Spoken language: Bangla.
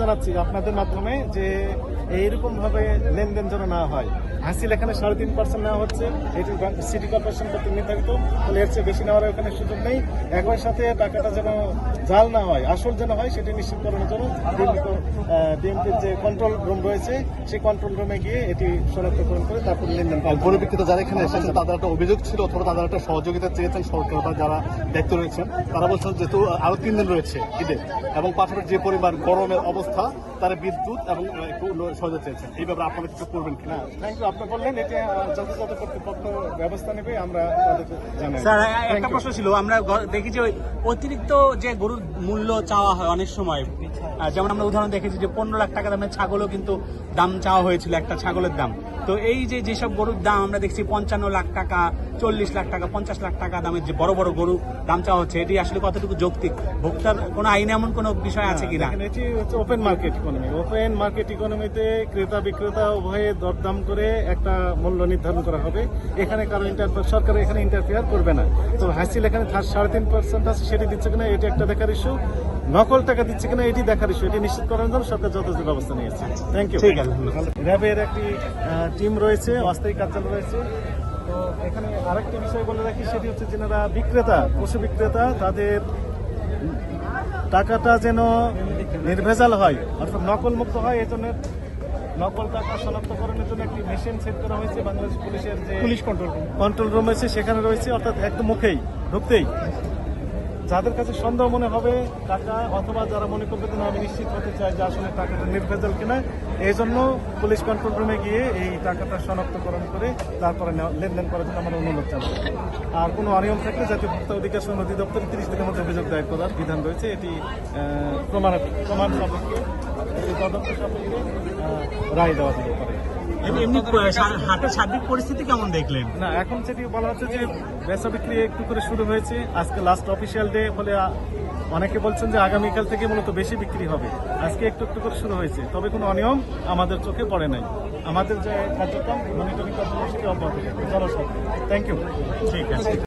জানাচ্ছি আপনাদের মাধ্যমে যে এইরকম ভাবে লেনদেন যেন না হয়। হাসিল এখানে 3.5% নেওয়া হচ্ছে, এটি সিটি কর্পোরেশন কর্তৃক নির্ধারিত, তাহলে এর চেয়ে বেশি নেওয়ার ওখানে সুযোগ নেই। একই সাথে টাকাটা যেন জাল না হয়, আসল যেন হয় সেটি নিশ্চিত করার জন্য ডিএমপির যে কন্ট্রোল রুম রয়েছে সেই কন্ট্রোল রুমে গিয়ে এটি শনাক্তকরণ করে তারপর লেনদেন। গরু বিক্রেতা যারা এখানে এসেছেন তাদের একটা অভিযোগ ছিল অথবা তাদের একটা সহযোগিতা চেয়েছেন সরকার বা যারা দায়িত্ব রয়েছেন, তারা বলছেন যেহেতু আরো 3 দিন রয়েছে ঈদের এবং পাশাপাশি যে পরিমাণ গরমের অবস্থা, তারা বিদ্যুৎ এবং একটু সহযোগিতা চেয়েছেন। এই ব্যাপারে আপনারা কিছু করবেন কিনা? থ্যাংক ইউ, আপনি বললেন এটি যথাযথ কর্তৃপক্ষ ব্যবস্থা নেবে, আমরা তাদেরকে জানাই। স্যার একটা প্রশ্ন ছিল, আমরা দেখি যে ওই অতিরিক্ত যে গরুর মূল্য চাওয়া হয় অনেক সময়, যেমন আমরা উদাহরণ দেখেছি যে 15 লাখ টাকা দামের ছাগলও কিন্তু দাম চাওয়া হয়েছিল একটা ছাগলের দাম। তো এই যে যেসব গরুর দাম আমরা দেখছি 55 লাখ টাকা, 40 লাখ টাকা, 50 লাখ টাকা দামের যে বড় বড় গরু দাম চাওয়া হচ্ছে, এটি আসলে কতটুকু যৌক্তিক? ভোক্তার কোনো আইনে এমন কোনো বিষয় আছে কিনা? এটি হচ্ছে open market economy. Open market ইকোনমিতে ক্রেতা বিক্রেতা উভয়ে দরদাম করে একটা মূল্য নির্ধারণ করা হবে। এখানে কারো সরকার এখানে ইন্টারফেয়ার করবে না। তো হাসিল এখানে 3.5% আছে, সেটি দিচ্ছে কিনা এটি একটা দেখার ইস্যু, নকল টাকা দিচ্ছে কিনা এটি দেখার ইস্যু। এটি নিশ্চিত করার জন্য সরকার যথাযথ ব্যবস্থা নিয়েছে। Thank you. ঠিক আছে। র্যাবের একটি টিম রয়েছে, অস্থায়ী কার্যালয় রয়েছে। তো এখানে আরেকটি বিষয় বলে রাখি, সেটি হচ্ছে যারা বিক্রেতা, পশু বিক্রেতা, তাদের টাকাটা যেন নির্ভেজাল হয়, অর্থাৎ নকল মুক্ত হয়। এই জন্য নকল টাকা শনাক্তকরণের জন্য একটি মেশিন সেট করা হয়েছে। বাংলাদেশ পুলিশের যে পুলিশ কন্ট্রোল রুম আছে সেখানে রয়েছে, অর্থাৎ একদম মুখেই ঢুকতেই যাদের কাছে সন্দেহ মনে হবে টাকা, অথবা যারা মনে করবে যে আমি নিশ্চিত হতে চাই যে আসলে টাকাটা নির্ভেজাল কিনা, এই জন্য পুলিশ কন্ট্রোল রুমে গিয়ে এই টাকাটা শনাক্তকরণ করে তারপরে লেনদেন করার জন্য আমরা অনুরোধ জানাবো। আর কোনো অনিয়ম থাকলে জাতীয় ভোক্তা অধিকার সনদি দপ্তরে 30 দিনের মধ্যে অভিযোগ দায়ের করার বিধান রয়েছে। এটি প্রমাণ সাপেক্ষে তদন্ত সাপেক্ষে রায় দেওয়া যেতে পারে। এমনি হাটের সার্বিক পরিস্থিতি কেমন দেখলেন? না, এখন যেটি বলা হচ্ছে যে বেচা বিক্রি একটু করে শুরু হয়েছে, আজকে লাস্ট অফিসিয়াল ডে, ফলে অনেকে বলছেন যে আগামীকাল থেকে মূলত বেশি বিক্রি হবে। আজকে একটু একটু করে শুরু হয়েছে, তবে কোনো অনিয়ম আমাদের চোখে পড়ে নাই। আমাদের যে কার্যক্রম মনিটরিং কার্যক্রম সেটি অব্যাহত থাকবে। Thank you. ঠিক আছে।